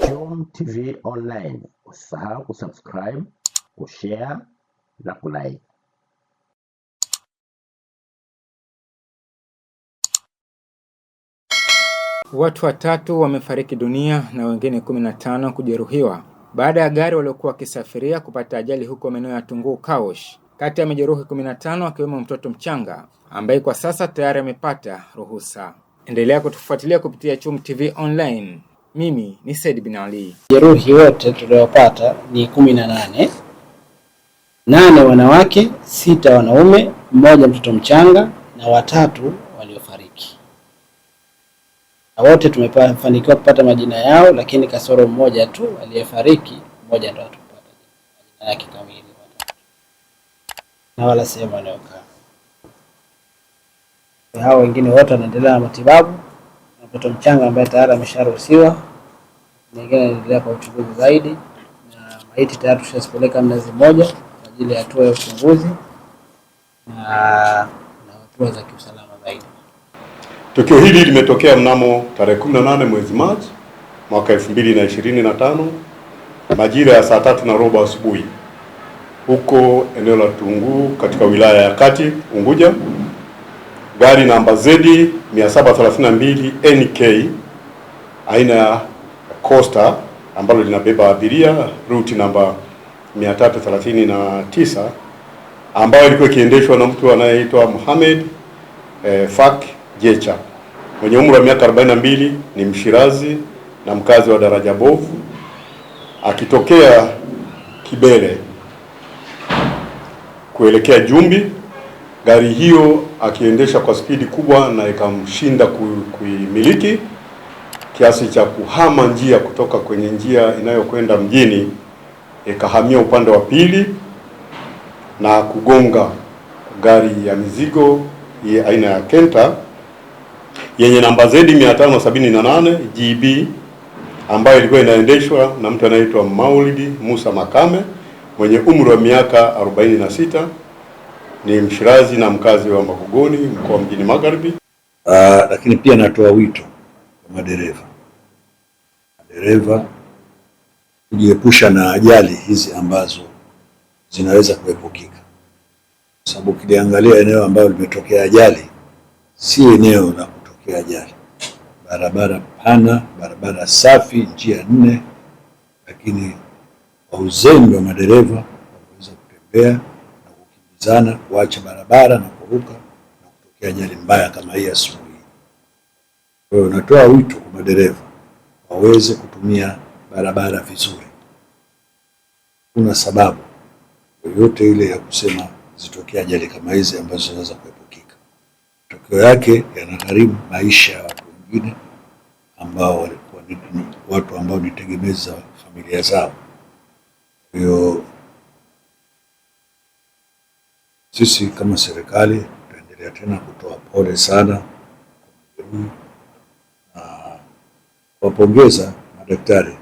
Chum TV Online, usisahau kusubscribe, kushare na kulike. Watu watatu wamefariki dunia na wengine 15 kujeruhiwa baada ya gari waliokuwa wakisafiria kupata ajali huko maeneo ya Tunguu Kawosh. Kati ya majeruhi 15 akiwemo mtoto mchanga ambaye kwa sasa tayari amepata ruhusa. Endelea kutufuatilia kupitia Chum TV Online. Mimi ni Said bin Ali. Jeruhi wote tuliopata ni 18. 8 wanawake, 6 wanaume, 1 mtoto mchanga na 3 waliofariki. Na wote tumefanikiwa kupata majina yao, lakini kasoro mmoja tu aliyefariki, mmoja ndo hatupata majina yake kamili na wala sehemu anayokaa. Hao wengine wote wanaendelea na matibabu. Mtoto mchanga ambaye tayari amesharuhusiwa, mwingine anaendelea kwa uchunguzi zaidi, na maiti tayari tushazipeleka Mnazi Mmoja kwa ajili ya hatua ya uchunguzi na hatua za kiusalama zaidi. Tukio hili limetokea mnamo tarehe 18 mwezi Machi mwaka 2025 majira ya saa 3:15 asubuhi huko eneo la Tunguu katika wilaya ya Kati Unguja. Gari namba ZD 732 NK aina ya Coaster ambalo linabeba abiria ruti namba 339 ambayo ilikuwa ikiendeshwa na mtu anayeitwa Mohamed Fak Jecha mwenye umri wa miaka 42, ni Mshirazi na mkazi wa Daraja Bovu, akitokea Kibele kuelekea Jumbi. Gari hiyo akiendesha kwa spidi kubwa na ikamshinda kuimiliki kiasi cha kuhama njia kutoka kwenye njia inayokwenda mjini, ikahamia upande wa pili na kugonga gari ya mizigo aina ya Kenta yenye namba ZD 578 GB ambayo ilikuwa inaendeshwa na mtu anaitwa Maulidi Musa Makame mwenye umri wa miaka 46, ni Mshirazi na mkazi wa Magogoni, mkoa Mjini Magharibi. Lakini pia natoa wito kwa madereva kujiepusha na ajali hizi ambazo zinaweza kuepukika, kwa sababu ukiliangalia eneo ambalo limetokea ajali si eneo la kutokea ajali. Barabara pana, barabara safi, njia 4, lakini kwa uzembe wa madereva wanaweza kutembea na kukimbizana, kuacha barabara na kuruka na kutokea ajali mbaya kama hii asubuhi. Kwa hiyo natoa wito kwa madereva waweze kutumia barabara vizuri. Kuna sababu yoyote ile ya kusema zitokea ajali kama hizi ambazo zinaweza kuepukika. Matokeo yake yanagharimu maisha ya watu wengine ambao walikuwa ni watu ambao ni tegemezi za familia zao. Kwa hiyo sisi kama serikali tutaendelea tena kutoa pole sana kwa majeruhi na kuwapongeza madaktari